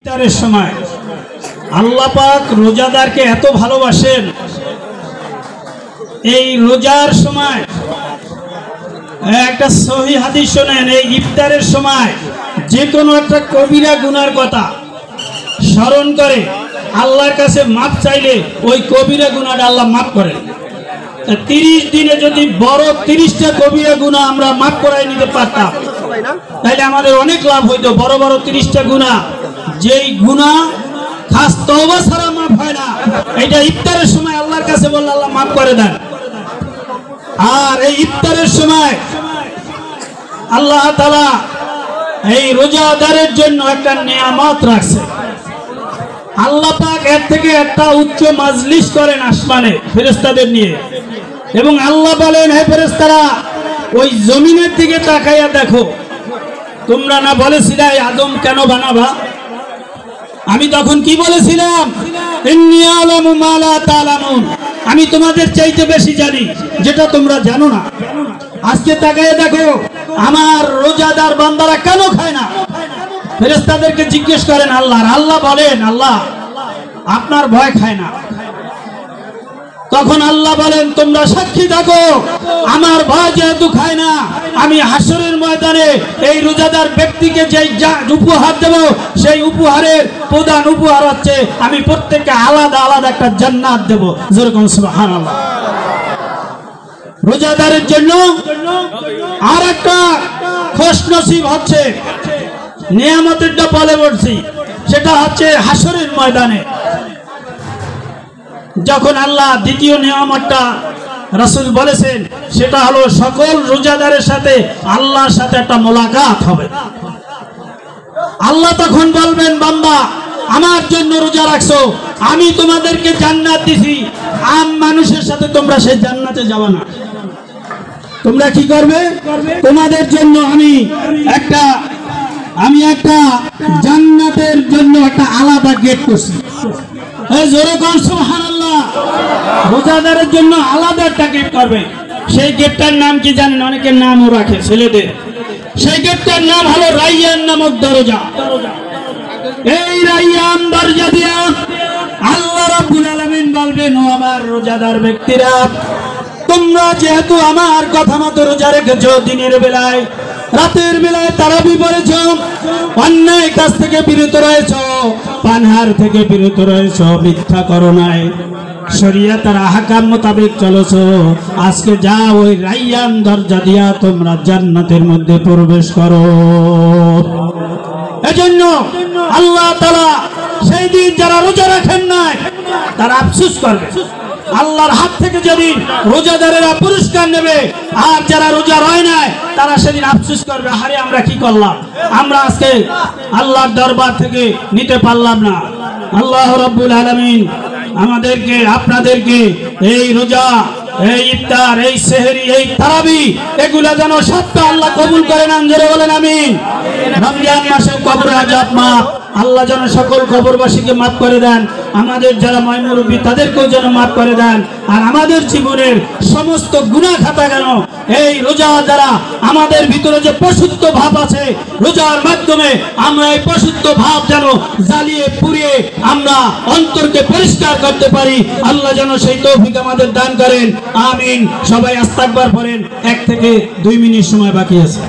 ইফতারের সময় আল্লাহ পাক রোজাদারকে এত ভালোবাসেন। এই রোজার সময় একটা সহি হাদিস শোনেন, এই ইফতারের সময় যে কোনো একটা কবিরা গুনার কথা স্মরণ করে আল্লাহর কাছে মাপ চাইলে ওই কবিরা গুনাটা আল্লাহ মাফ করেন। 30 দিনে যদি বড় 30টা কবিরা গুনাহ আমরা মাফ করাই নিতে পারতাম তাহলে আমাদের অনেক লাভ হইতো। বড় বড় 30টা গুনাহ, যেই গুনাহ খাস তওবা ছাড়া মাফ হয় না, এটা ইফতারের সময় আল্লাহর কাছে বললে আল্লাহ মাফ করে দেন। আর এই ইফতারের সময় আল্লাহ তাআলা এই রোজাদারের জন্য একটা নিয়ামত রাখছে। আল্লাহ পাক এর থেকে একটা উচ্চ মাজলিস করেন আসমানে ফেরেশতাদের নিয়ে, এবং আল্লাহ বলেন, হে ফেরেশতারা ওই জমিনের দিকে তাকাইয়া দেখো, তোমরা না বলেছিলে আদম কেন বানাবা? আমি তখন কি বলেছিলাম? ইন্নী আ'লামু মা লা তা'লামুন, আমি তোমাদের চাইতে বেশি জানি যেটা তোমরা জানো না। আজকে তাকাইয়া দেখো আমার রোজাদার বান্দারা কেন খায় না? ফেরেশতাদেরকে জিজ্ঞেস করেন আল্লাহ, আল্লাহ বলেন আল্লাহ আপনার ভয় খায় না। তখন আল্লাহ বলেন, তোমরা সাক্ষী থাকো আমার ভয় যেহেতু খায় না, আমি হাসরের ময়দানে এই রোজাদার ব্যক্তিকে যেই উপহার দেব সেই উপহারের প্রধান উপহার হচ্ছে আমি প্রত্যেককে আলাদা আলাদা একটা জান্নাত দেব। যেরকম সুবহানাল্লাহ। রোজাদারের জন্য আর একটা খুশনসিব হচ্ছে, নিয়ামতেরটা বলে বলছি, সেটা হচ্ছে হাসরের ময়দানে যখন আল্লাহ দ্বিতীয় নিয়ামতটা রাসূল বলেছেন, সেটা হলো সকল রোজাদারের সাথে আল্লাহর সাথে একটা মোলাকাত হবে। আল্লাহ তখন বলবেন, বান্দা আমার জন্য রোজা রাখছো, আমি তোমাদেরকে জান্নাত দিছি, আম মানুষের সাথে তোমরা সেই জান্নাতে যাবে না। তোমরা কি করবে? তোমাদের জন্য আমি একটা জান্নাতের জন্য একটা আলাদা গেট করছি। জোরে কোন সুবহানাল্লাহ। রোজাদারের জন্য আলাদা একটা গেট করবে। সেই গেটটার নাম কি জানেন? অনেকের নামও রাখে ছেলেদের। সেই গেটটার নাম হলো রাইয়ান নামক দরজা। এই রাইয়ান দরজা দিয়া আল্লাহ রাব্বুল আলামিন বলবেন, ও আমার রোজাদার ব্যক্তিরা, তোমরা যেহেতু আমার কথা মতো রোজা রেখেছো, দিনের বেলায় রাতের বেলায় তারাবি পড়েছো, অন্যায় কাজ থেকে বিরত রয়েছো, পানহার থেকে বিরত রয়েছো, মিথ্যা করো নাই, শরীয়তের আহকাম মোতাবেক চলেছো, আজকে যাও ওই রাইয়ান দরজা দিয়া তোমরা জান্নাতের মধ্যে প্রবেশ করো। এজন্য আল্লাহ তাআলা সেই দিন যারা রোজা রাখেন নাই তারা আফসোস করবে। আল্লাহর হাত থেকে যেদিন রোজাদারেরা পুরস্কার নেবে, আর যারা রোজা রয় নাই তারা সেদিন আফসোস করবে, আরে আমরা কি করলাম, আমরা আজকে আল্লাহর দরবার থেকে নিতে পারলাম না। আল্লাহ রাব্বুল আলামিন আমাদেরকে আপনাদেরকে এই রোজা, এই ইফতার, এই সেহরি, এই তারাবি এগুলা যেন সবটা আল্লাহ কবুল করেন। জোরে বলেন আমিন। রমজান মাসে কবর আযাব মাফ, আল্লাহ যেন সকল কবরবাসীকে মাফ করে দেন, আমাদের যারা মুরব্বী তাদেরকেও যেন মাফ করে দেন, আর আমাদের জীবনের সমস্ত গুনাহ খাতা যেন এই রোজা দ্বারা আমাদের ভিতরে যে পশুত্ব ভাব আছে, রোজার মাধ্যমে আমরা এই পশুত্ব ভাব যেন জ্বালিয়ে পুড়িয়ে আমরা অন্তরকে পরিষ্কার করতে পারি। আল্লাহ যেন সেই তৌফিক আমাদের দান করেন। আমিন। সবাই আস্তাগফার পড়েন। 1 থেকে 2 মিনিট সময় বাকি আছে।